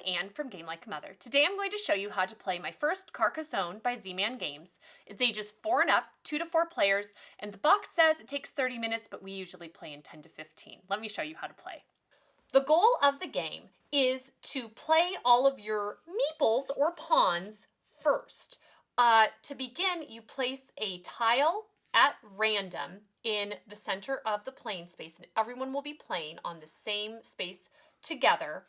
Anne from Game Like a Mother. Today I'm going to show you how to play My First Carcassonne by Z-Man Games. It's ages 4 and up, 2 to 4 players, and the box says it takes 30 minutes, but we usually play in 10 to 15. Let me show you how to play. The goal of the game is to play all of your meeples or pawns first. To begin, you place a tile at random in the center of the playing space, and everyone will be playing on the same space together.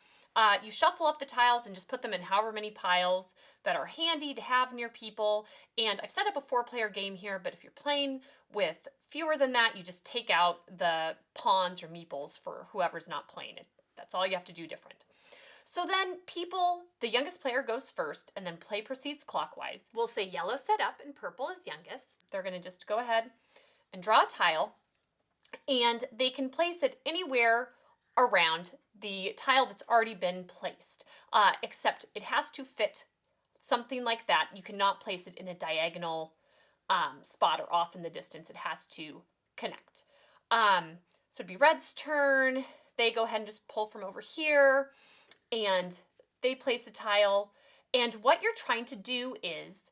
You shuffle up the tiles and just put them in however many piles that are handy to have near people. And I've set up a 4-player game here, but if you're playing with fewer than that, you just take out the pawns or meeples for whoever's not playing it. That's all you have to do different. So then the youngest player goes first, and then play proceeds clockwise. We'll say yellow set up and purple is youngest. They're going to just go ahead and draw a tile, and they can place it anywhere around the tile that's already been placed, except it has to fit something like that. You cannot place it in a diagonal spot or off in the distance. It has to connect. So it'd be red's turn. They go ahead and just pull from over here, and they place a tile. And what you're trying to do is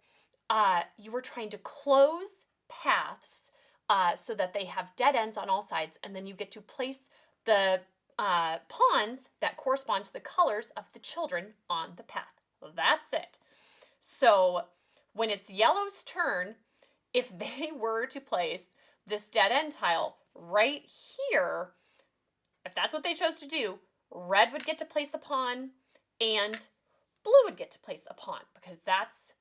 you are trying to close paths so that they have dead ends on all sides, and then you get to place the pawns that correspond to the colors of the children on the path. That's it. So when it's yellow's turn, if they were to place this dead end tile right here, if that's what they chose to do, red would get to place a pawn and blue would get to place a pawn, because that's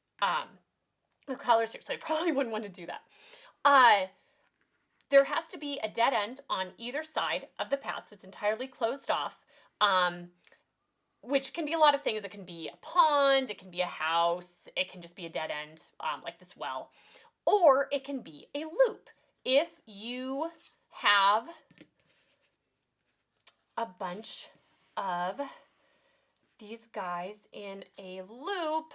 the colors here, so they probably wouldn't want to do that. There has to be a dead end on either side of the path, so it's entirely closed off, which can be a lot of things. It can be a pond, it can be a house, it can just be a dead end, like this well, or it can be a loop. If you have a bunch of these guys in a loop,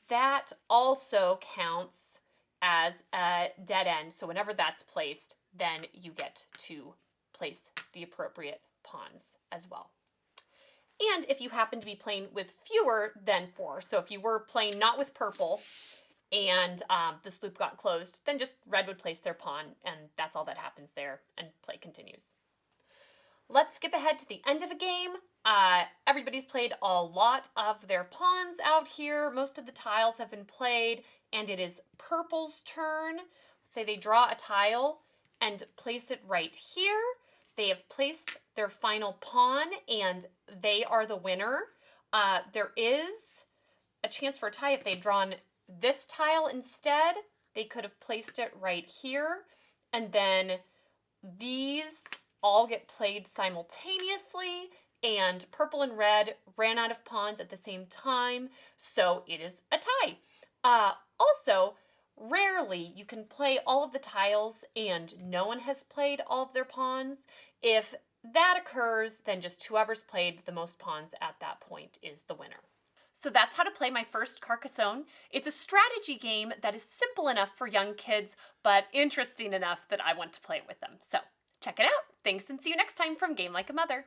that also counts as a dead end. So whenever that's placed, then you get to place the appropriate pawns as well. And if you happen to be playing with fewer than 4, so if you were playing not with purple and this loop got closed, then just red would place their pawn, and that's all that happens there, and play continues. Let's skip ahead to the end of a game. Everybody's played a lot of their pawns out here. Most of the tiles have been played, and it is purple's turn. Let's say they draw a tile and place it right here. They have placed their final pawn, and they are the winner. There is a chance for a tie if they'd drawn this tile instead. They could have placed it right here, and then these all get played simultaneously, and purple and red ran out of pawns at the same time, so it is a tie. Also, rarely you can play all of the tiles and no one has played all of their pawns. If that occurs, then just whoever's played the most pawns at that point is the winner. So that's how to play My First Carcassonne. It's a strategy game that is simple enough for young kids, but interesting enough that I want to play it with them. So check it out. Thanks, and see you next time from Game Like a Mother.